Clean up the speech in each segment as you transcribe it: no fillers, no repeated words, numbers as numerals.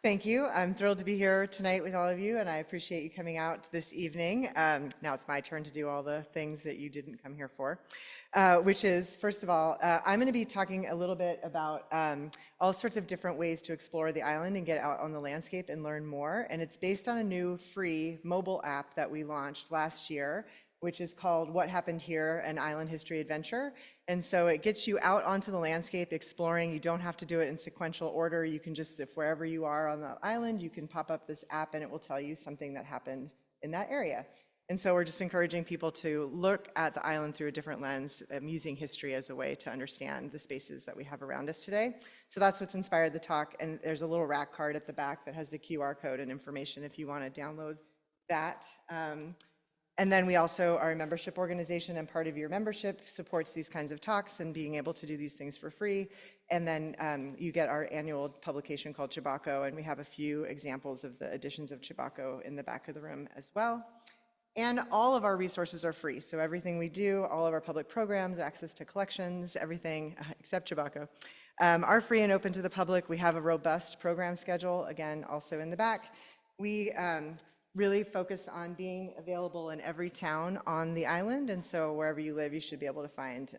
Thank you. I'm thrilled to be here tonight with all of you, and I appreciate you coming out this evening. Now it's my turn to do all the things that you didn't come here for, which is, first of all, I'm going to be talking a little bit about all sorts of different ways to explore the island and get out on the landscape and learn more. And it's based on a new free mobile app that we launched last year, which is called What Happened Here, an Island History Adventure. And so it gets you out onto the landscape exploring. You don't have to do it in sequential order. You can just, if wherever you are on the island, you can pop up this app and it will tell you something that happened in that area. And so we're just encouraging people to look at the island through a different lens, using history as a way to understand the spaces that we have around us today. So that's what's inspired the talk. And there's a little rack card at the back that has the QR code and information if you want to download that. And then we also are a membership organization, and part of your membership supports these kinds of talks and being able to do these things for free. And then you get our annual publication called Chibako, and we have a few examples of the editions of Chibako in the back of the room as well. And all of our resources are free. So everything we do, all of our public programs, access to collections, everything except Chibako, are free and open to the public. We have a robust program schedule, again, also in the back. We really focus on being available in every town on the island, and so wherever you live, you should be able to find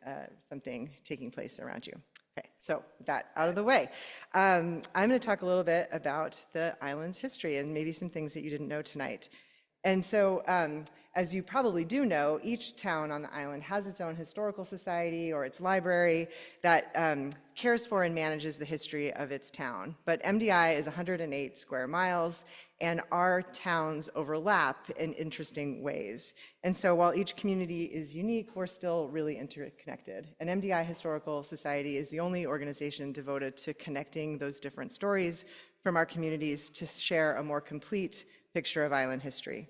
something taking place around you. Okay, so with that out of the way, I'm going to talk a little bit about the island's history and maybe some things that you didn't know tonight. And so, as you probably do know, each town on the island has its own historical society or its library that cares for and manages the history of its town. But MDI is 108 square miles, and our towns overlap in interesting ways. And so while each community is unique, we're still really interconnected. And MDI Historical Society is the only organization devoted to connecting those different stories from our communities to share a more complete picture of island history.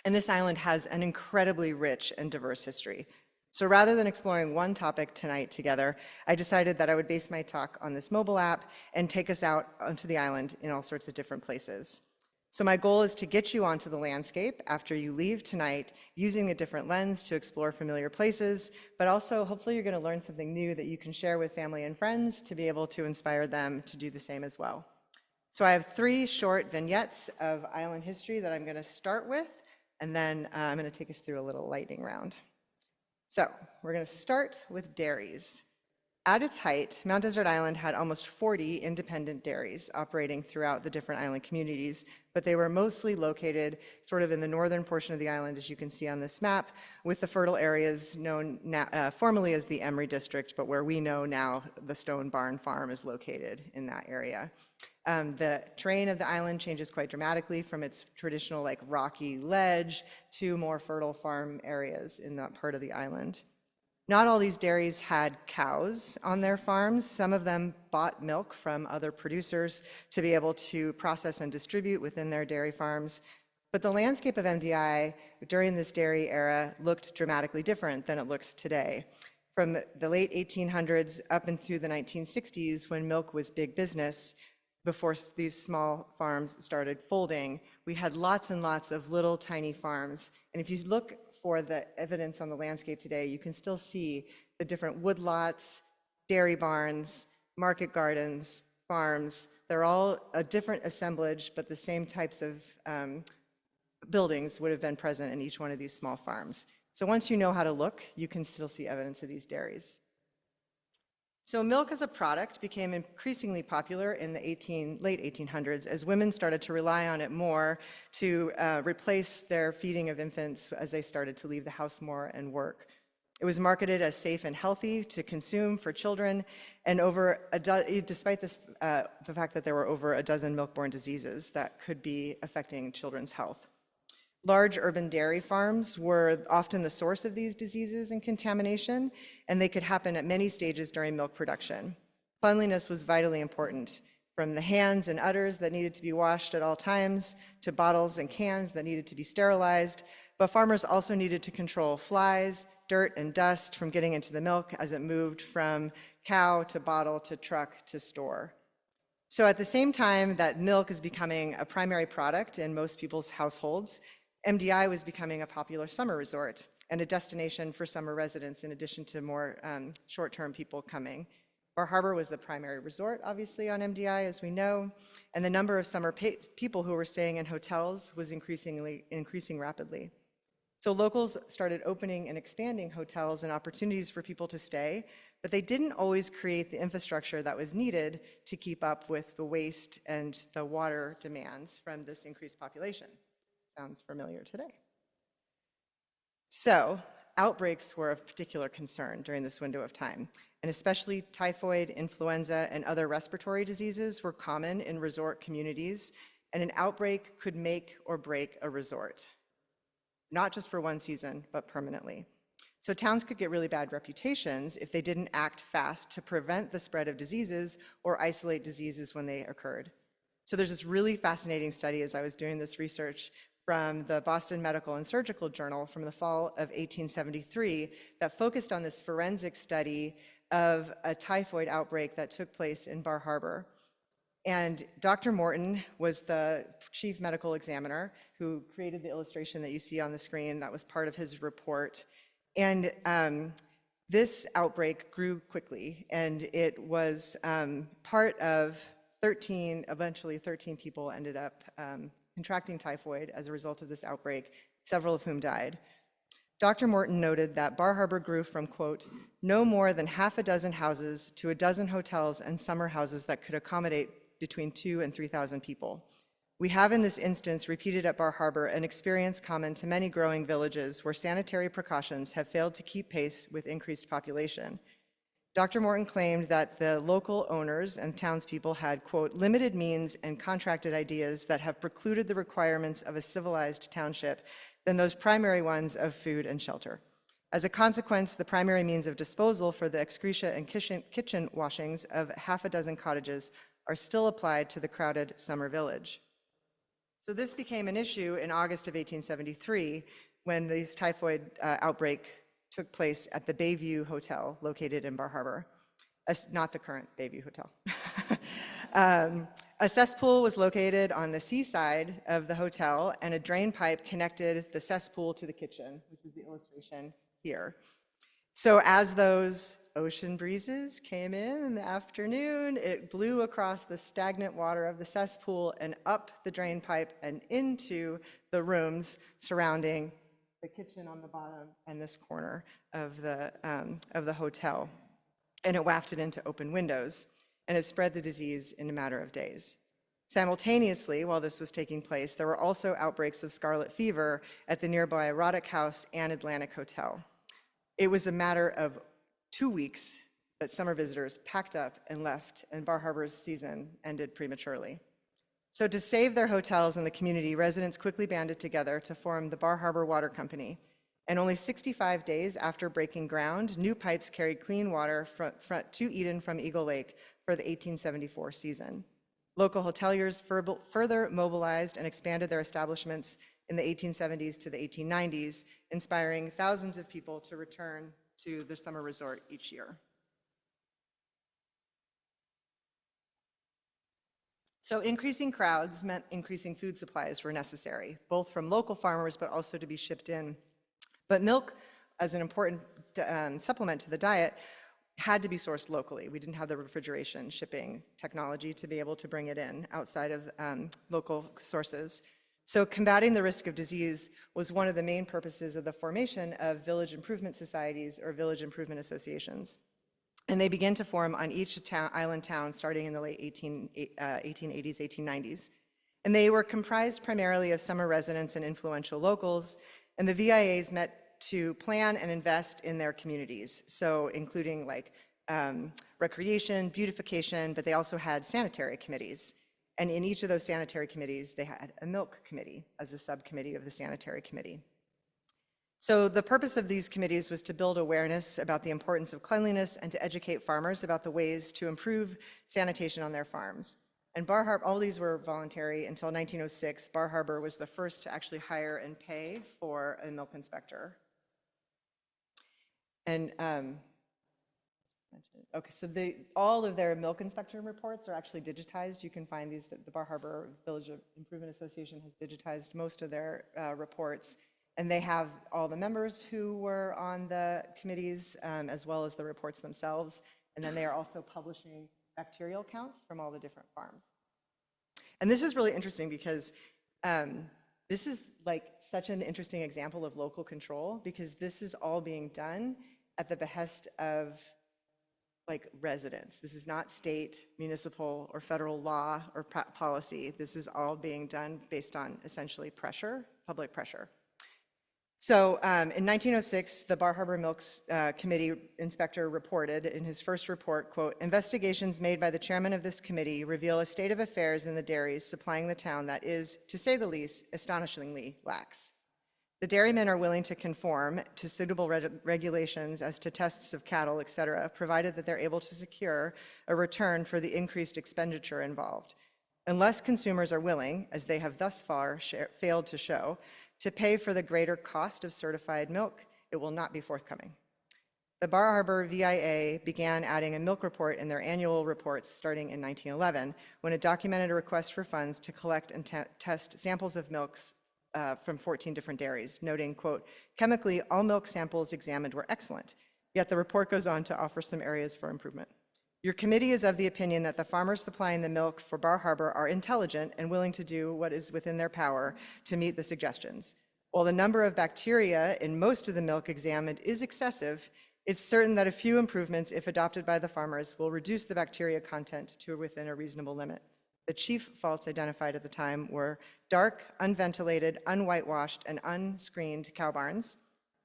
And this island has an incredibly rich and diverse history. So rather than exploring one topic tonight together, I decided that I would base my talk on this mobile app and take us out onto the island in all sorts of different places. So my goal is to get you onto the landscape after you leave tonight, using a different lens to explore familiar places, but also hopefully you're going to learn something new that you can share with family and friends to be able to inspire them to do the same as well. So I have 3 short vignettes of island history that I'm going to start with, and then I'm going to take us through a little lightning round. So we're going to start with dairies. At its height, Mount Desert Island had almost 40 independent dairies operating throughout the different island communities, but they were mostly located sort of in the northern portion of the island, as you can see on this map, with the fertile areas known now, formerly as the Emery District, but where we know now the Stone Barn Farm is located in that area. The terrain of the island changes quite dramatically from its traditional like rocky ledge to more fertile farm areas in that part of the island. Not all these dairies had cows on their farms. Some of them bought milk from other producers to be able to process and distribute within their dairy farms. But the landscape of MDI during this dairy era looked dramatically different than it looks today. From the late 1800s up and through the 1960s, when milk was big business, before these small farms started folding, we had lots and lots of little tiny farms. And if you look for the evidence on the landscape today, you can still see the different woodlots, dairy barns, market gardens, farms. They're all a different assemblage, but the same types of buildings would have been present in each one of these small farms. So once you know how to look, you can still see evidence of these dairies. So milk as a product became increasingly popular in the late 1800s as women started to rely on it more to replace their feeding of infants as they started to leave the house more and work. It was marketed as safe and healthy to consume for children, and despite this, the fact that there were over a dozen milk-borne diseases that could be affecting children's health. Large urban dairy farms were often the source of these diseases and contamination, and they could happen at many stages during milk production. Cleanliness was vitally important, from the hands and udders that needed to be washed at all times, to bottles and cans that needed to be sterilized, but farmers also needed to control flies, dirt, and dust from getting into the milk as it moved from cow to bottle to truck to store. So at the same time that milk is becoming a primary product in most people's households, MDI was becoming a popular summer resort and a destination for summer residents in addition to more short-term people coming. Bar Harbor was the primary resort, obviously, on MDI, as we know, and the number of summer people who were staying in hotels was increasing rapidly. So locals started opening and expanding hotels and opportunities for people to stay, but they didn't always create the infrastructure that was needed to keep up with the waste and the water demands from this increased population. Sounds familiar today. So outbreaks were of particular concern during this window of time, and especially typhoid, influenza, and other respiratory diseases were common in resort communities, and an outbreak could make or break a resort, not just for one season, but permanently. So towns could get really bad reputations if they didn't act fast to prevent the spread of diseases or isolate diseases when they occurred. So there's this really fascinating study as I was doing this research from the Boston Medical and Surgical Journal from the fall of 1873 that focused on this forensic study of a typhoid outbreak that took place in Bar Harbor. And Dr. Morton was the chief medical examiner who created the illustration that you see on the screen. That was part of his report. And this outbreak grew quickly, and it was part of eventually 13 people ended up contracting typhoid as a result of this outbreak, several of whom died. Dr. Morton noted that Bar Harbor grew from, quote, no more than half a dozen houses to a dozen hotels and summer houses that could accommodate between 2,000 and 3,000 people. We have in this instance repeated at Bar Harbor an experience common to many growing villages where sanitary precautions have failed to keep pace with increased population. Dr. Morton claimed that the local owners and townspeople had, quote, limited means and contracted ideas that have precluded the requirements of a civilized township than those primary ones of food and shelter. As a consequence, the primary means of disposal for the excreta and kitchen washings of half a dozen cottages are still applied to the crowded summer village. So this became an issue in August of 1873 when this typhoid outbreak took place at the Bayview Hotel located in Bar Harbor, not the current Bayview Hotel. A cesspool was located on the seaside of the hotel, and a drain pipe connected the cesspool to the kitchen, which is the illustration here. So as those ocean breezes came in the afternoon, it blew across the stagnant water of the cesspool and up the drain pipe and into the rooms surrounding the kitchen on the bottom and this corner of the hotel. And it wafted into open windows, and it spread the disease in a matter of days. Simultaneously, while this was taking place, there were also outbreaks of scarlet fever at the nearby Roddick House and Atlantic Hotel. It was a matter of 2 weeks that summer visitors packed up and left, and Bar Harbor's season ended prematurely. So to save their hotels and the community, residents quickly banded together to form the Bar Harbor Water Company. And only 65 days after breaking ground, new pipes carried clean water to Eden from Eagle Lake for the 1874 season. Local hoteliers further mobilized and expanded their establishments in the 1870s to the 1890s, inspiring thousands of people to return to the summer resort each year. So increasing crowds meant increasing food supplies were necessary, both from local farmers but also to be shipped in. But milk, as an important supplement to the diet, had to be sourced locally. We didn't have the refrigeration shipping technology to be able to bring it in outside of local sources. So combating the risk of disease was one of the main purposes of the formation of village improvement societies or village improvement associations. And they began to form on each island town starting in the late 1880s, 1890s. And they were comprised primarily of summer residents and influential locals, and the VIAs met to plan and invest in their communities, so including like recreation, beautification, but they also had sanitary committees. And in each of those sanitary committees, they had a milk committee as a subcommittee of the sanitary committee. So the purpose of these committees was to build awareness about the importance of cleanliness and to educate farmers about the ways to improve sanitation on their farms. And Bar Harbor, all these were voluntary until 1906. Bar Harbor was the first to actually hire and pay for a milk inspector. And okay, so all of their milk inspection reports are actually digitized. You can find these, the Bar Harbor Village Improvement Association has digitized most of their reports. And they have all the members who were on the committees, as well as the reports themselves. And then they are also publishing bacterial counts from all the different farms. And this is really interesting because this is like such an interesting example of local control, because this is all being done at the behest of like residents. This is not state, municipal, or federal law or policy. This is all being done based on essentially pressure, public pressure. So in 1906, the Bar Harbor Milks Committee inspector reported in his first report, quote, "Investigations made by the chairman of this committee reveal a state of affairs in the dairies supplying the town that is, to say the least, astonishingly lax. The dairymen are willing to conform to suitable regulations as to tests of cattle, et cetera, provided that they're able to secure a return for the increased expenditure involved. Unless consumers are willing, as they have thus far failed to show, to pay for the greater cost of certified milk, it will not be forthcoming." The Bar Harbor VIA began adding a milk report in their annual reports starting in 1911, when it documented a request for funds to collect and test samples of milks from 14 different dairies, noting, quote, "Chemically, all milk samples examined were excellent, yet the report goes on to offer some areas for improvement. Your committee is of the opinion that the farmers supplying the milk for Bar Harbor are intelligent and willing to do what is within their power to meet the suggestions. While the number of bacteria in most of the milk examined is excessive, it's certain that a few improvements, if adopted by the farmers, will reduce the bacteria content to within a reasonable limit. The chief faults identified at the time were dark, unventilated, unwhitewashed, and unscreened cow barns,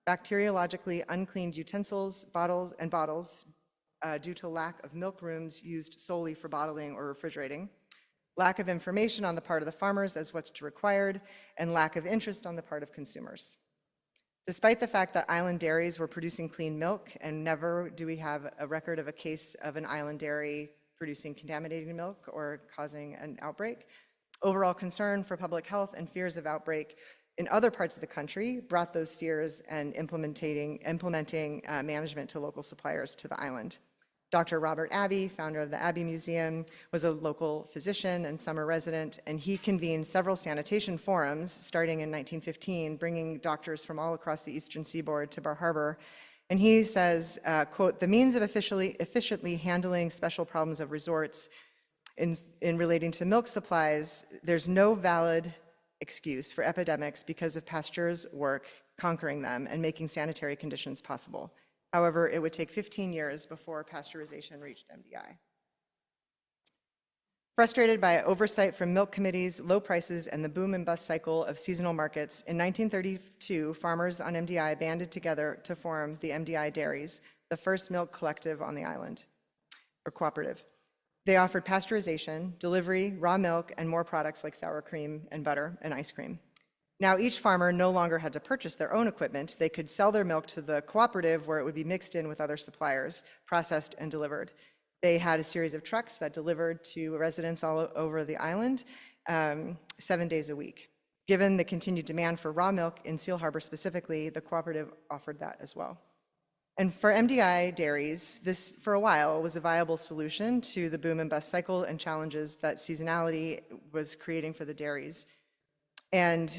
bacteriologically uncleaned utensils, bottles, due to lack of milk rooms used solely for bottling or refrigerating, lack of information on the part of the farmers as what's required, and lack of interest on the part of consumers. Despite the fact that island dairies were producing clean milk, and never do we have a record of a case of an island dairy producing contaminated milk or causing an outbreak, overall concern for public health and fears of outbreak in other parts of the country brought those fears and implementing management to local suppliers to the island. Dr. Robert Abbey, founder of the Abbey Museum, was a local physician and summer resident, and he convened several sanitation forums starting in 1915, bringing doctors from all across the eastern seaboard to Bar Harbor. And he says, quote, "The means of efficiently handling special problems of resorts in relating to milk supplies, there's no valid excuse for epidemics because of Pasteur's work conquering them and making sanitary conditions possible. However, it would take 15 years before pasteurization reached MDI." Frustrated by oversight from milk committees, low prices, and the boom and bust cycle of seasonal markets, in 1932, farmers on MDI banded together to form the MDI Dairies, the first milk collective on the island, or cooperative. They offered pasteurization, delivery, raw milk, and more products like sour cream and butter and ice cream. Now, each farmer no longer had to purchase their own equipment. They could sell their milk to the cooperative, where it would be mixed in with other suppliers, processed and delivered. They had a series of trucks that delivered to residents all over the island 7 days a week. Given the continued demand for raw milk in Seal Harbor specifically, the cooperative offered that as well. And for MDI dairies, this, for a while, was a viable solution to the boom and bust cycle and challenges that seasonality was creating for the dairies. And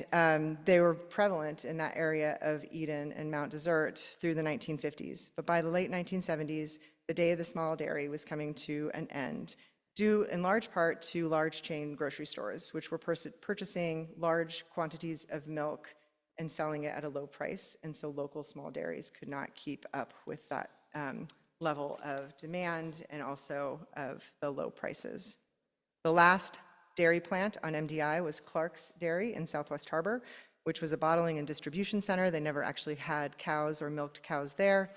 they were prevalent in that area of Eden and Mount Desert through the 1950s. But by the late 1970s, the day of the small dairy was coming to an end, due in large part to large chain grocery stores, which were purchasing large quantities of milk and selling it at a low price. And so local small dairies could not keep up with that level of demand and also of the low prices. The last dairy plant on MDI was Clark's Dairy in Southwest Harbor, which was a bottling and distribution center. They never actually had cows or milked cows there.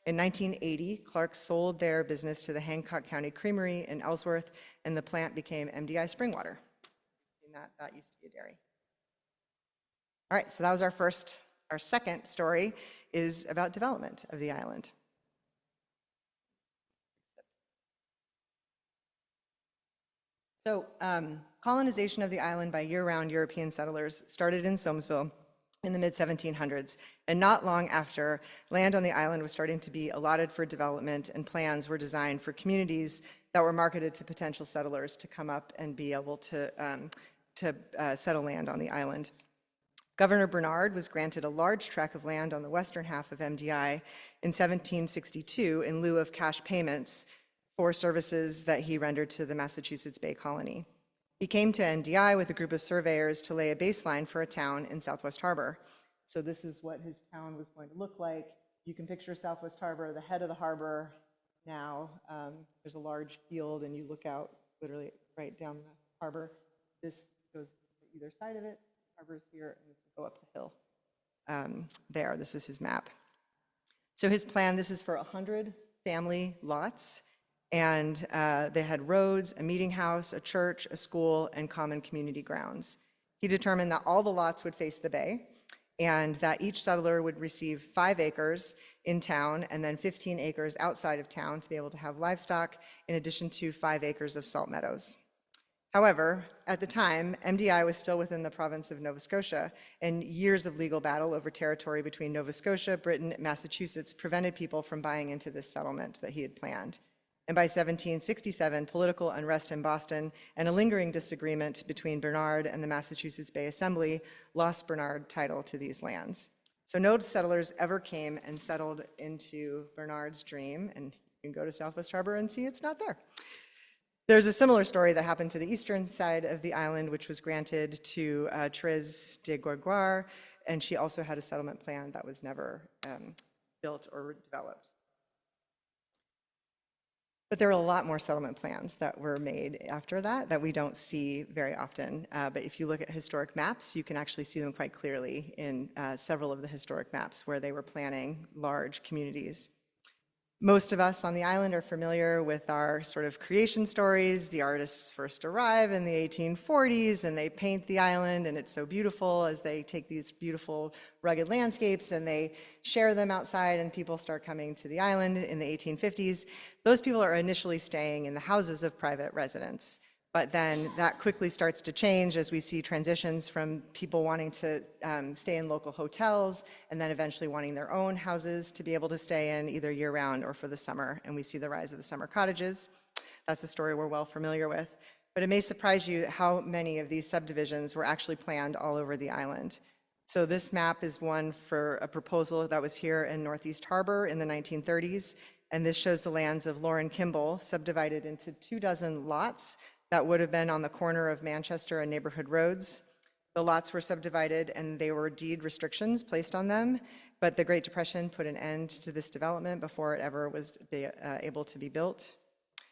In 1980, Clark sold their business to the Hancock County Creamery in Ellsworth, and the plant became MDI Springwater. And that used to be a dairy. All right, so that was our second story is about development of the island. So colonization of the island by year-round European settlers started in Soamesville in the mid-1700s, and not long after, land on the island was starting to be allotted for development, and plans were designed for communities that were marketed to potential settlers to come up and be able to settle land on the island. Governor Bernard was granted a large tract of land on the western half of MDI in 1762 in lieu of cash payments for services that he rendered to the Massachusetts Bay Colony. He came to NDI with a group of surveyors to lay a baseline for a town in Southwest Harbor. So this is what his town was going to look like. You can picture Southwest Harbor, the head of the harbor now. There's a large field and you look out literally right down the harbor. This goes to either side of it. Harbor's here and this will go up the hill. There, this is his map. So his plan, this is for 100 family lots. And they had roads, a meeting house, a church, a school, and common community grounds. He determined that all the lots would face the bay and that each settler would receive 5 acres in town and then 15 acres outside of town to be able to have livestock, in addition to 5 acres of salt meadows. However, at the time, MDI was still within the province of Nova Scotia, and years of legal battle over territory between Nova Scotia, Britain, and Massachusetts prevented people from buying into this settlement that he had planned. And by 1767, political unrest in Boston and a lingering disagreement between Bernard and the Massachusetts Bay Assembly lost Bernard title to these lands. So no settlers ever came and settled into Bernard's dream, and you can go to Southwest Harbor and see it's not there. There's a similar story that happened to the eastern side of the island, which was granted to Therese de Gorgoire, and she also had a settlement plan that was never built or developed. But there are a lot more settlement plans that were made after that we don't see very often. But if you look at historic maps, you can actually see them quite clearly in several of the historic maps where they were planning large communities. Most of us on the island are familiar with our sort of creation stories. The artists first arrive in the 1840s and they paint the island, and it's so beautiful as they take these beautiful rugged landscapes and they share them outside, and people start coming to the island in the 1850s. Those people are initially staying in the houses of private residents. But then that quickly starts to change as we see transitions from people wanting to stay in local hotels and then eventually wanting their own houses to be able to stay in either year-round or for the summer. And we see the rise of the summer cottages. That's a story we're well familiar with. But it may surprise you how many of these subdivisions were actually planned all over the island. So this map is one for a proposal that was here in Northeast Harbor in the 1930s. And this shows the lands of Lauren Kimball subdivided into 24 lots that would have been on the corner of Manchester and neighborhood roads. The lots were subdivided and they were deed restrictions placed on them, but the Great Depression put an end to this development before it ever was able to be built.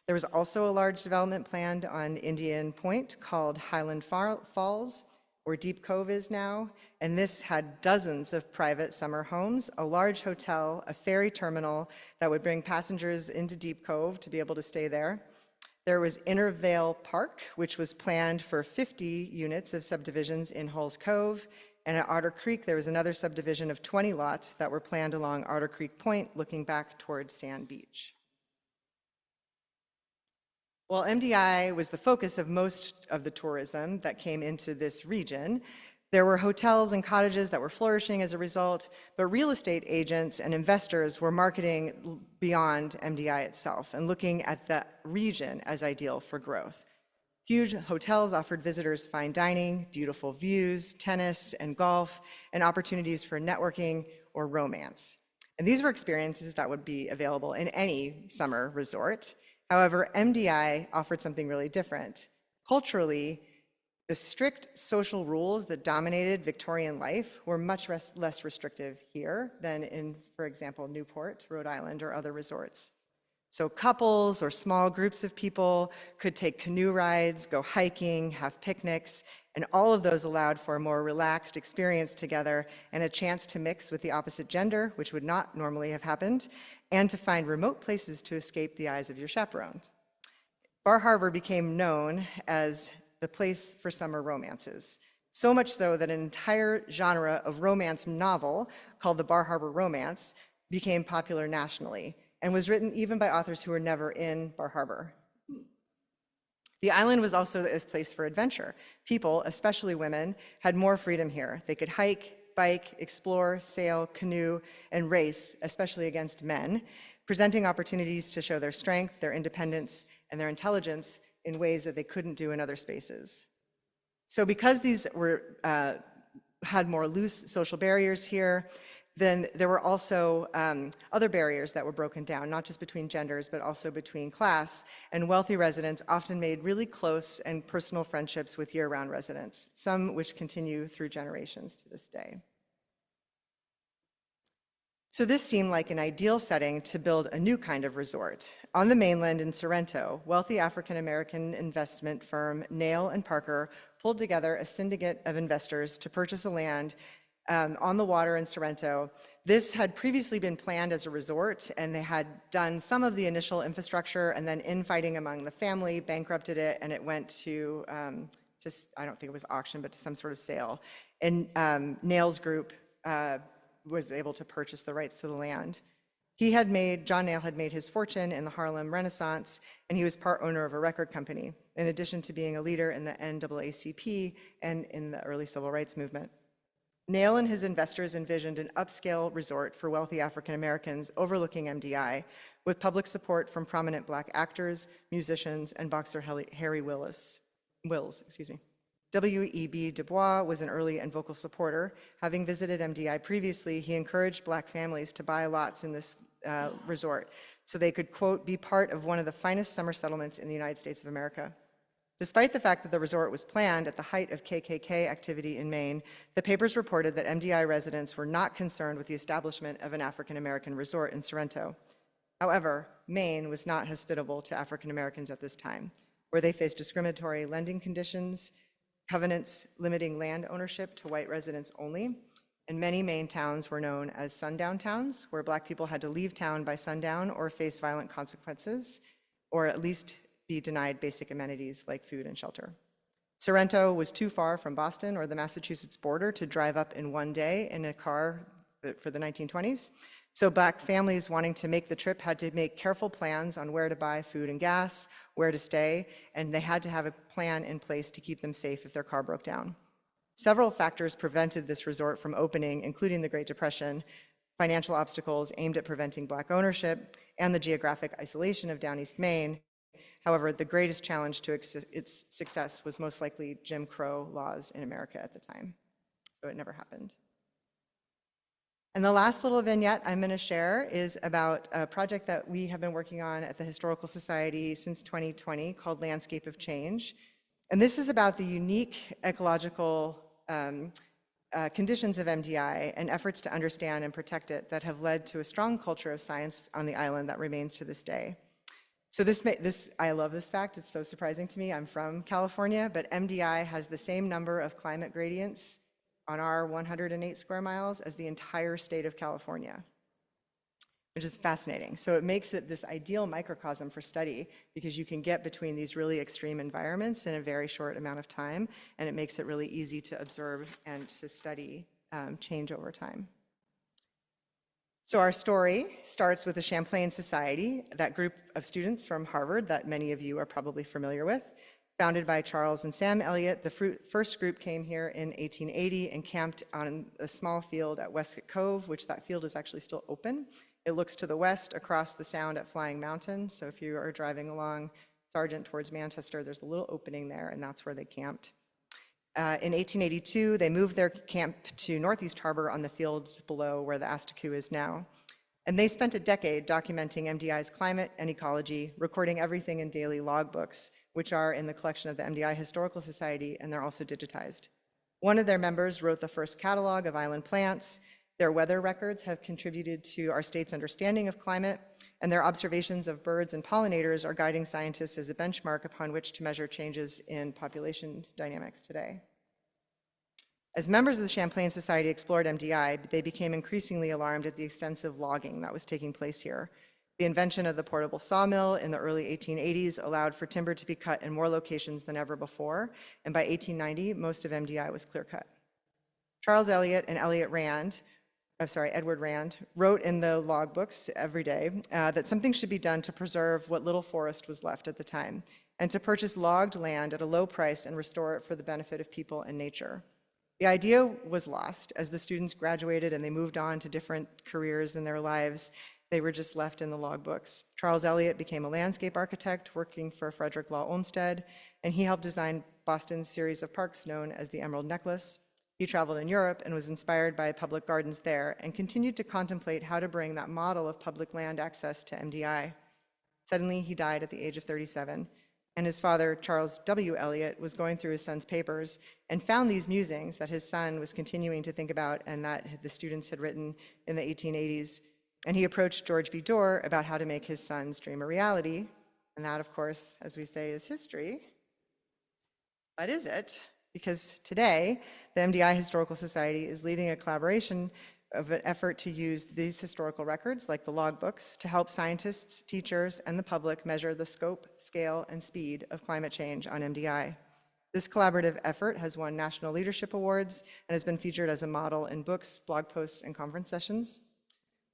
There was also a large development planned on Indian Point called Highland Falls, where Deep Cove is now, and this had dozens of private summer homes, a large hotel, a ferry terminal that would bring passengers into Deep Cove to be able to stay there. There was Intervale Park, which was planned for 50 units of subdivisions in Hulls Cove. And at Otter Creek, there was another subdivision of 20 lots that were planned along Otter Creek Point, looking back towards Sand Beach. While MDI was the focus of most of the tourism that came into this region, there were hotels and cottages that were flourishing as a result, but real estate agents and investors were marketing beyond MDI itself and looking at the region as ideal for growth. Huge hotels offered visitors fine dining, beautiful views, tennis and golf, and opportunities for networking or romance. And these were experiences that would be available in any summer resort. However, MDI offered something really different. Culturally, the strict social rules that dominated Victorian life were much less restrictive here than in, for example, Newport, Rhode Island, or other resorts. So couples or small groups of people could take canoe rides, go hiking, have picnics, and all of those allowed for a more relaxed experience together and a chance to mix with the opposite gender, which would not normally have happened, and to find remote places to escape the eyes of your chaperone. Bar Harbor became known as the place for summer romances. So much so that an entire genre of romance novel called the Bar Harbor Romance became popular nationally and was written even by authors who were never in Bar Harbor. The island was also a place for adventure. People, especially women, had more freedom here. They could hike, bike, explore, sail, canoe, and race, especially against men, presenting opportunities to show their strength, their independence, and their intelligence in ways that they couldn't do in other spaces. So because these were had more loose social barriers here, then there were also other barriers that were broken down, not just between genders, but also between class. And wealthy residents often made really close and personal friendships with year-round residents, some which continue through generations to this day. So this seemed like an ideal setting to build a new kind of resort. On the mainland in Sorrento, wealthy African-American investment firm Nail and Parker pulled together a syndicate of investors to purchase a land on the water in Sorrento. This had previously been planned as a resort, and they had done some of the initial infrastructure, and then infighting among the family bankrupted it, and it went to just, I don't think it was auction, but to some sort of sale. And Nail's group was able to purchase the rights to the land. John Nail had made his fortune in the Harlem Renaissance, and he was part owner of a record company, in addition to being a leader in the NAACP and in the early civil rights movement. Nail and his investors envisioned an upscale resort for wealthy African Americans overlooking MDI, with public support from prominent Black actors, musicians, and boxer Harry Wills. W.E.B. Du Bois was an early and vocal supporter. Having visited MDI previously, he encouraged Black families to buy lots in this resort so they could, quote, be part of one of the finest summer settlements in the United States of America. Despite the fact that the resort was planned at the height of KKK activity in Maine, the papers reported that MDI residents were not concerned with the establishment of an African American resort in Sorrento. However, Maine was not hospitable to African Americans at this time, where they faced discriminatory lending conditions, covenants limiting land ownership to white residents only, and many Maine towns were known as sundown towns, where Black people had to leave town by sundown or face violent consequences, or at least be denied basic amenities like food and shelter. Sorrento was too far from Boston or the Massachusetts border to drive up in one day in a car for the 1920s. So Black families wanting to make the trip had to make careful plans on where to buy food and gas, where to stay, and they had to have a plan in place to keep them safe if their car broke down. Several factors prevented this resort from opening, including the Great Depression, financial obstacles aimed at preventing Black ownership, and the geographic isolation of down East Maine. However, the greatest challenge to its success was most likely Jim Crow laws in America at the time. So it never happened. And the last little vignette I'm going to share is about a project that we have been working on at the Historical Society since 2020 called Landscape of Change. And this is about the unique ecological conditions of MDI and efforts to understand and protect it that have led to a strong culture of science on the island that remains to this day. So I love this fact, it's so surprising to me. I'm from California, but MDI has the same number of climate gradients on our 108 square miles as the entire state of California, which is fascinating. So it makes it this ideal microcosm for study because you can get between these really extreme environments in a very short amount of time, and it makes it really easy to observe and to study change over time. So our story starts with the Champlain Society, that group of students from Harvard that many of you are probably familiar with. Founded by Charles and Sam Eliot, the first group came here in 1880 and camped on a small field at Westcott Cove, which that field is actually still open. It looks to the west across the Sound at Flying Mountain. So if you are driving along Sargent towards Manchester, there's a little opening there, and that's where they camped. In 1882, they moved their camp to Northeast Harbor on the fields below where the Astaku is now. And they spent a decade documenting MDI's climate and ecology, recording everything in daily logbooks, which are in the collection of the MDI Historical Society, and they're also digitized. One of their members wrote the first catalog of island plants. Their weather records have contributed to our state's understanding of climate, and their observations of birds and pollinators are guiding scientists as a benchmark upon which to measure changes in population dynamics today. As members of the Champlain Society explored MDI, they became increasingly alarmed at the extensive logging that was taking place here. The invention of the portable sawmill in the early 1880s allowed for timber to be cut in more locations than ever before, and by 1890, most of MDI was clear-cut. Charles Eliot and Edward Rand wrote in the logbooks every day that something should be done to preserve what little forest was left at the time, and to purchase logged land at a low price and restore it for the benefit of people and nature. The idea was lost as the students graduated and they moved on to different careers in their lives. They were just left in the logbooks. Charles Eliot became a landscape architect working for Frederick Law Olmsted, and he helped design Boston's series of parks known as the Emerald Necklace. He traveled in Europe and was inspired by public gardens there and continued to contemplate how to bring that model of public land access to MDI. Suddenly, he died at the age of 37, and his father, Charles W. Eliot, was going through his son's papers and found these musings that his son was continuing to think about and that the students had written in the 1880s. And he approached George B. Dorr about how to make his son's dream a reality. And that, of course, as we say, is history. But is it? Because today, the MDI Historical Society is leading a collaboration of an effort to use these historical records, like the logbooks, to help scientists, teachers, and the public measure the scope, scale, and speed of climate change on MDI. This collaborative effort has won national leadership awards and has been featured as a model in books, blog posts, and conference sessions.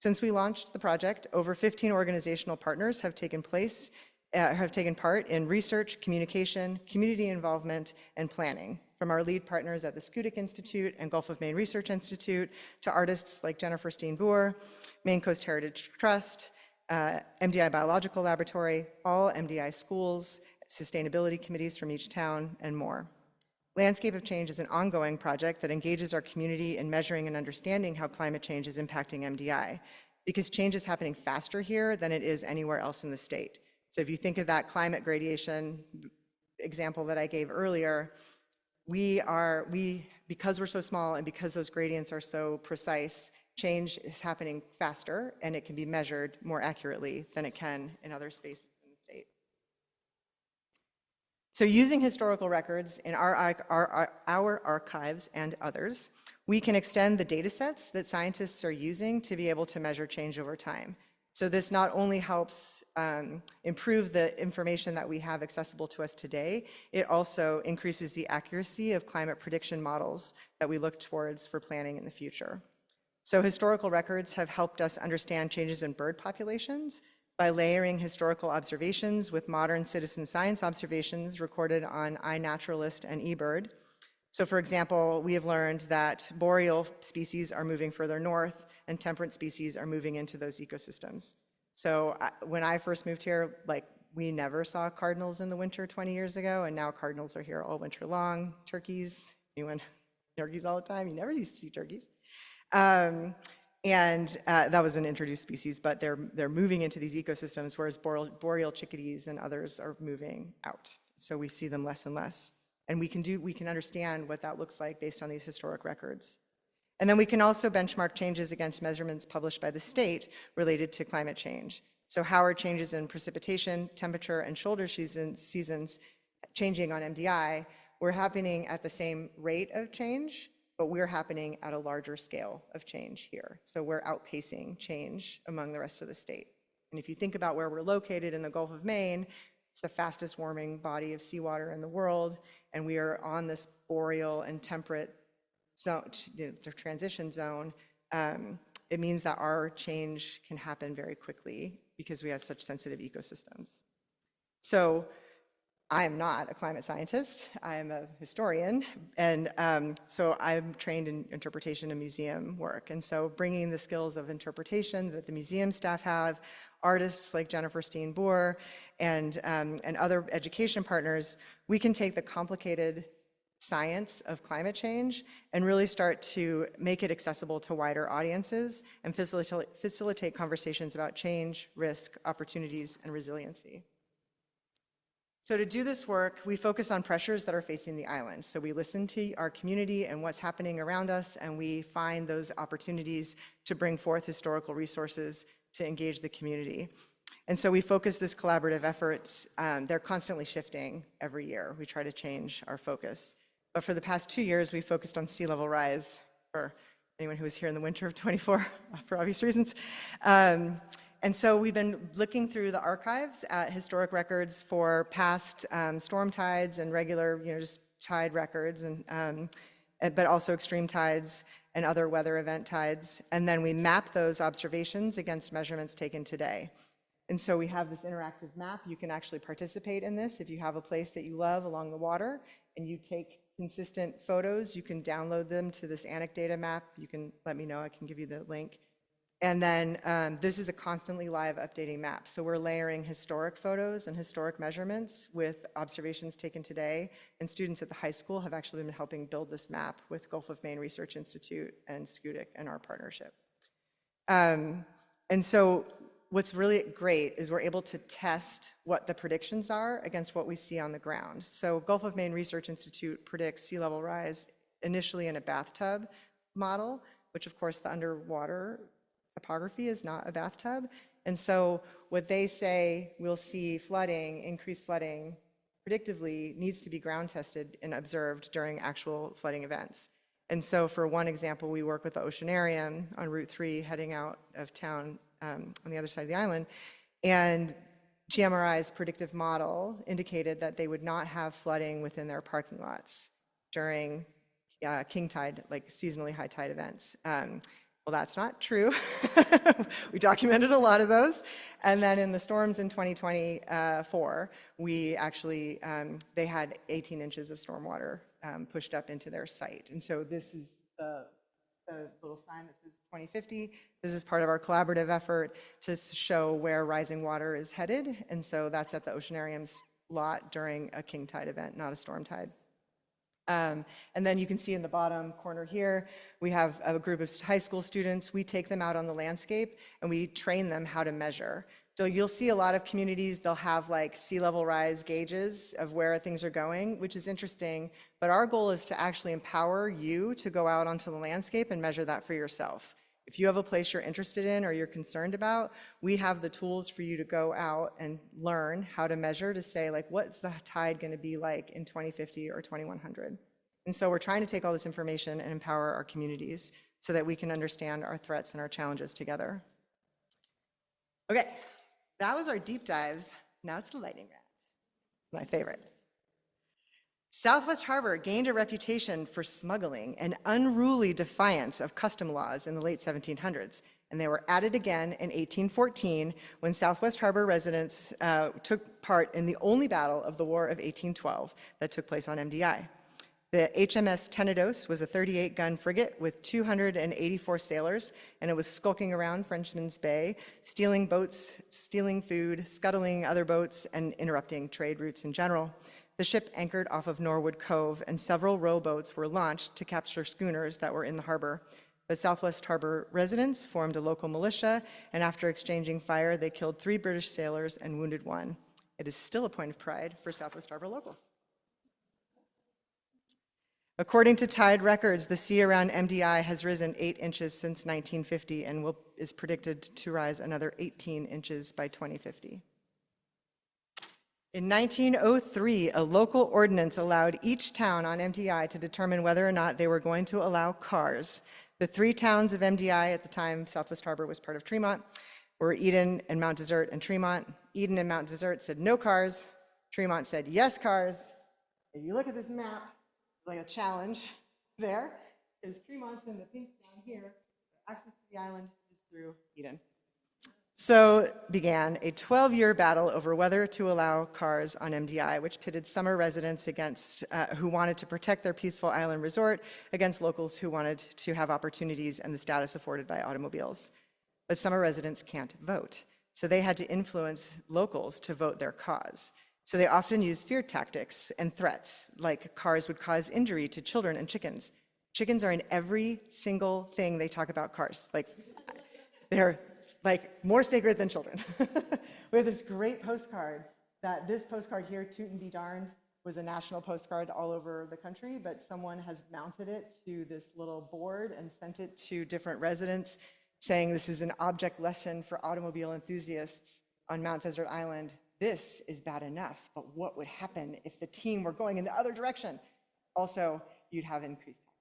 Since we launched the project, over 15 organizational partners have taken part in research, communication, community involvement, and planning, from our lead partners at the Skutik Institute and Gulf of Maine Research Institute to artists like Jennifer Steen-Boer, Maine Coast Heritage Trust, MDI Biological Laboratory, all MDI schools, sustainability committees from each town, and more. Landscape of Change is an ongoing project that engages our community in measuring and understanding how climate change is impacting MDI, because change is happening faster here than it is anywhere else in the state. So if you think of that climate gradation example that I gave earlier, because we're so small and because those gradients are so precise, change is happening faster and it can be measured more accurately than it can in other spaces in the state. So using historical records in our archives and others, we can extend the data sets that scientists are using to be able to measure change over time. So this not only helps improve the information that we have accessible to us today, it also increases the accuracy of climate prediction models that we look towards for planning in the future. So historical records have helped us understand changes in bird populations by layering historical observations with modern citizen science observations recorded on iNaturalist and eBird. So for example, we have learned that boreal species are moving further north and temperate species are moving into those ecosystems. So when I first moved here, we never saw cardinals in the winter 20 years ago, and now cardinals are here all winter long. Turkeys, turkeys all the time, you never used to see turkeys. That was an introduced species, but they're moving into these ecosystems, whereas boreal chickadees and others are moving out. So we see them less and less. And we can understand what that looks like based on these historic records. And then we can also benchmark changes against measurements published by the state related to climate change. So how are changes in precipitation, temperature, and shoulder seasons changing on MDI? We're happening at the same rate of change, but we're happening at a larger scale of change here. So we're outpacing change among the rest of the state. And if you think about where we're located in the Gulf of Maine, it's the fastest warming body of seawater in the world, and we are on this boreal and temperate zone, the transition zone. It means that our change can happen very quickly because we have such sensitive ecosystems. So I am not a climate scientist, I am a historian, and so I'm trained in interpretation and museum work. And so bringing the skills of interpretation that the museum staff have, artists like Jennifer Steen-Boer, and other education partners, we can take the complicated science of climate change and really start to make it accessible to wider audiences and facilitate conversations about change, risk, opportunities, and resiliency. So to do this work, we focus on pressures that are facing the island. So we listen to our community and what's happening around us, and we find those opportunities to bring forth historical resources to engage the community. And so we focus this collaborative efforts. They're constantly shifting every year. We try to change our focus. But for the past 2 years, we focused on sea level rise, for anyone who was here in the winter of '24, for obvious reasons. And so we've been looking through the archives at historic records for past storm tides and regular, just tide records, but also extreme tides and other weather event tides. And then we map those observations against measurements taken today. And so we have this interactive map. You can actually participate in this. If you have a place that you love along the water and you take consistent photos, you can download them to this anecdata map. You can let me know, I can give you the link. And then this is a constantly live updating map. So we're layering historic photos and historic measurements with observations taken today. And students at the high school have actually been helping build this map with Gulf of Maine Research Institute and SCUDIC and our partnership. And so what's really great is we're able to test what the predictions are against what we see on the ground. So Gulf of Maine Research Institute predicts sea level rise initially in a bathtub model, which of course the underwater topography is not a bathtub. And so what they say we'll see flooding, increased flooding, predictively needs to be ground tested and observed during actual flooding events. And so for one example, we work with the Oceanarium on Route 3 heading out of town on the other side of the island. And GMRI's predictive model indicated that they would not have flooding within their parking lots during king tide, like seasonally high tide events. Well, that's not true. We documented a lot of those. And then in the storms in 2024, we actually, they had 18 inches of stormwater pushed up into their site. And so this is the little sign that says 2050. This is part of our collaborative effort to show where rising water is headed. And so that's at the Oceanarium's lot during a king tide event, not a storm tide. And then you can see in the bottom corner here, we have a group of high school students. We take them out on the landscape and we train them how to measure. So you'll see a lot of communities, they'll have like sea level rise gauges of where things are going, which is interesting. But our goal is to actually empower you to go out onto the landscape and measure that for yourself. If you have a place you're interested in or you're concerned about, we have the tools for you to go out and learn how to measure to say, like, what's the tide going to be like in 2050 or 2100? And so we're trying to take all this information and empower our communities so that we can understand our threats and our challenges together. Okay, that was our deep dives. Now it's the lightning round, my favorite. Southwest Harbor gained a reputation for smuggling and unruly defiance of custom laws in the late 1700s, and they were added again in 1814 when Southwest Harbor residents took part in the only battle of the War of 1812 that took place on MDI. The HMS Tenedos was a 38-gun frigate with 284 sailors, and it was skulking around Frenchman's Bay, stealing boats, stealing food, scuttling other boats, and interrupting trade routes in general. The ship anchored off of Norwood Cove, and several rowboats were launched to capture schooners that were in the harbor. But Southwest Harbor residents formed a local militia, and after exchanging fire, they killed 3 British sailors and wounded 1. It is still a point of pride for Southwest Harbor locals. According to tide records, the sea around MDI has risen 8 inches since 1950 and is predicted to rise another 18 inches by 2050. In 1903, a local ordinance allowed each town on MDI to determine whether or not they were going to allow cars. The 3 towns of MDI at the time, Southwest Harbor was part of Tremont, were Eden and Mount Desert and Tremont. Eden and Mount Desert said no cars. Tremont said yes cars. If you look at this map, like a challenge there, is Tremont's in the pink down here. Access to the island is through Eden. So began a 12-year battle over whether to allow cars on MDI, which pitted summer residents against who wanted to protect their peaceful island resort against locals who wanted to have opportunities and the status afforded by automobiles. But summer residents can't vote, so they had to influence locals to vote their cause. So they often used fear tactics and threats, like cars would cause injury to children and chickens. Chickens are in every single thing they talk about cars. Like, they're like more sacred than children. We have this great postcard that this postcard here, Toot and Be Darned, was a national postcard all over the country, but someone has mounted it to this little board and sent it to different residents saying this is an object lesson for automobile enthusiasts on Mount Desert Island. This is bad enough, but what would happen if the team were going in the other direction? Also, you'd have increased taxes.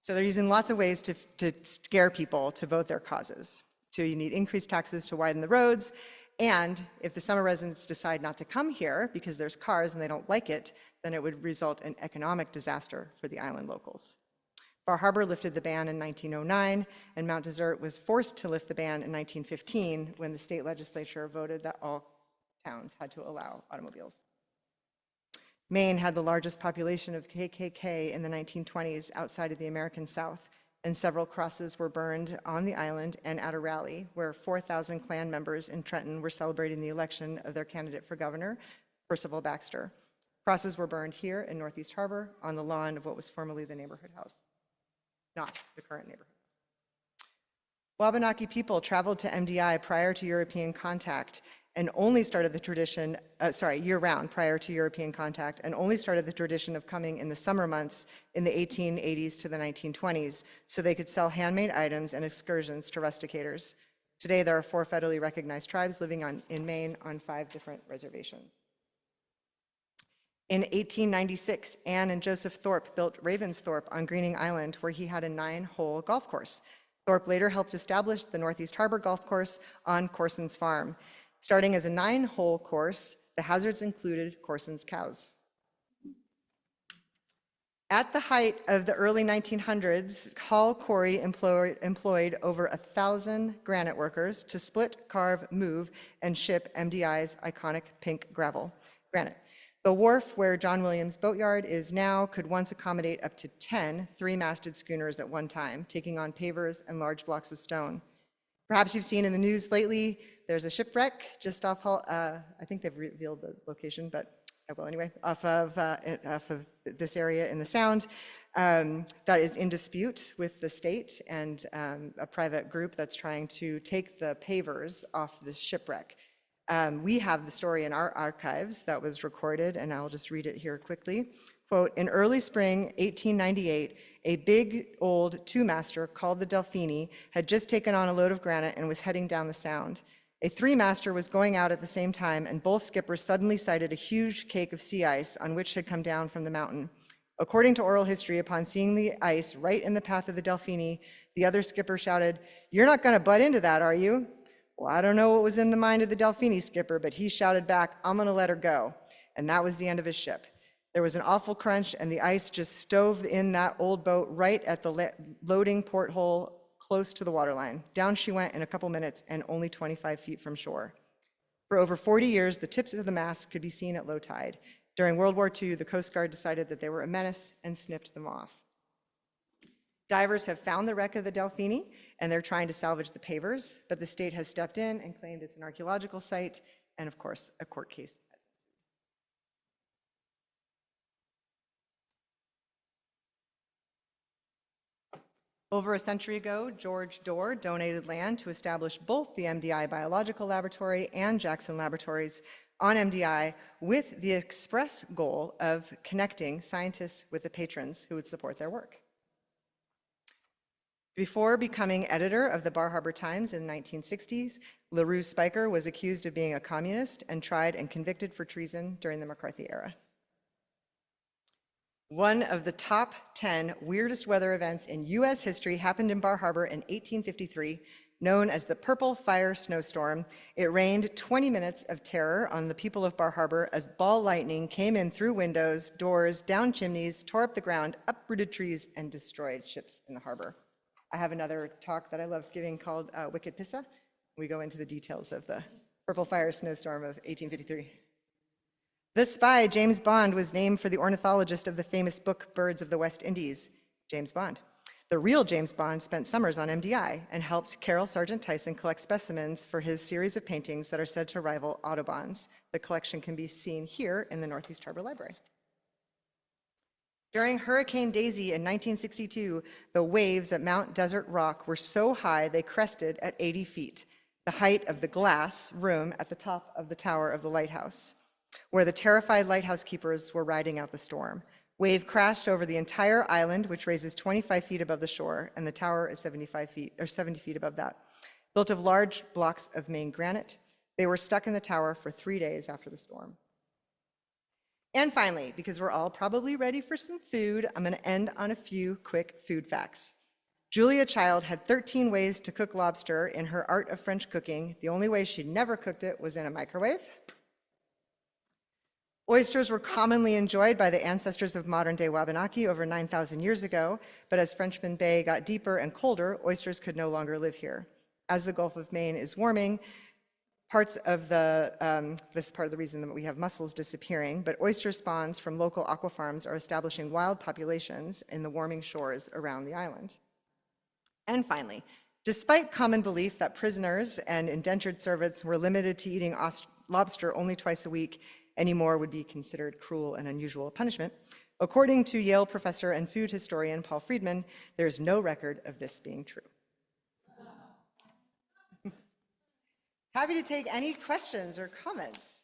So they're using lots of ways to scare people to vote their causes. So you need increased taxes to widen the roads, and if the summer residents decide not to come here because there's cars and they don't like it, then it would result in economic disaster for the island locals. Bar Harbor lifted the ban in 1909, and Mount Desert was forced to lift the ban in 1915 when the state legislature voted that all towns had to allow automobiles. Maine had the largest population of KKK in the 1920s outside of the American South. and several crosses were burned on the island and at a rally where 4,000 Klan members in Trenton were celebrating the election of their candidate for governor, Percival Baxter. Crosses were burned here in Northeast Harbor on the lawn of what was formerly the neighborhood house, not the current neighborhood. Wabanaki people traveled to MDI prior to European contact and only started the tradition, year-round prior to European contact, and only started the tradition of coming in the summer months in the 1880s to the 1920s so they could sell handmade items and excursions to rusticators. Today, there are 4 federally recognized tribes living in Maine on 5 different reservations. In 1896, Anne and Joseph Thorpe built Ravensthorpe on Greening Island, where he had a 9-hole golf course. Thorpe later helped establish the Northeast Harbor Golf Course on Corson's farm. Starting as a 9-hole course, the hazards included Corson's cows. At the height of the early 1900s, Hall Quarry employed over 1,000 granite workers to split, carve, move, and ship MDI's iconic pink granite. The wharf where John Williams' boatyard is now could once accommodate up to 10 3-masted schooners at one time, taking on pavers and large blocks of stone. Perhaps you've seen in the news lately, there's a shipwreck just off, I think they've revealed the location, but I will anyway, off of this area in the Sound that is in dispute with the state and a private group that's trying to take the pavers off this shipwreck. We have the story in our archives that was recorded, and I'll just read it here quickly. Quote, in early spring 1898, a big old 2-master called the Delphini had just taken on a load of granite and was heading down the Sound. A 3-master was going out at the same time, and both skippers suddenly sighted a huge cake of sea ice on which had come down from the mountain. According to oral history, upon seeing the ice right in the path of the Delphini, the other skipper shouted, "You're not going to butt into that, are you?" Well, I don't know what was in the mind of the Delphini skipper, but he shouted back, "I'm going to let her go." And that was the end of his ship. There was an awful crunch, and the ice just stove in that old boat right at the loading porthole close to the waterline. Down she went in a couple minutes and only 25 feet from shore. For over 40 years, the tips of the masts could be seen at low tide. During World War II, the Coast Guard decided that they were a menace and snipped them off. Divers have found the wreck of the Delphini, and they're trying to salvage the pavers, but the state has stepped in and claimed it's an archaeological site, and of course, a court case. Over a century ago, George Dorr donated land to establish both the MDI Biological Laboratory and Jackson Laboratories on MDI with the express goal of connecting scientists with the patrons who would support their work. Before becoming editor of the Bar Harbor Times in the 1960s, LaRue Spiker was accused of being a communist and tried and convicted for treason during the McCarthy era. One of the top 10 weirdest weather events in US history happened in Bar Harbor in 1853, known as the Purple Fire Snowstorm. It rained 20 minutes of terror on the people of Bar Harbor as ball lightning came in through windows, doors, down chimneys, tore up the ground, uprooted trees, and destroyed ships in the harbor. I have another talk that I love giving called Wicked Pissa. We go into the details of the Purple Fire Snowstorm of 1853. The spy, James Bond, was named for the ornithologist of the famous book Birds of the West Indies, James Bond. The real James Bond spent summers on MDI and helped Carroll Sargent Tyson collect specimens for his series of paintings that are said to rival Audubon's. The collection can be seen here in the Northeast Harbor Library. During Hurricane Daisy in 1962, the waves at Mount Desert Rock were so high they crested at 80 feet, the height of the glass room at the top of the tower of the lighthouse, where the terrified lighthouse keepers were riding out the storm. Wave crashed over the entire island, which raises 25 feet above the shore, and the tower is 70 feet above that. Built of large blocks of Maine granite, they were stuck in the tower for 3 days after the storm. And finally, because we're all probably ready for some food, I'm going to end on a few quick food facts. Julia Child had 13 ways to cook lobster in her Art of French Cooking. The only way she never cooked it was in a microwave. Oysters were commonly enjoyed by the ancestors of modern-day Wabanaki over 9,000 years ago, but as Frenchman Bay got deeper and colder, oysters could no longer live here. As the Gulf of Maine is warming, this is part of the reason that we have mussels disappearing, but oyster spawns from local aquafarms are establishing wild populations in the warming shores around the island. And finally, despite common belief that prisoners and indentured servants were limited to eating lobster only twice a week, any more would be considered cruel and unusual punishment. According to Yale professor and food historian Paul Friedman, there is no record of this being true. Happy to take any questions or comments.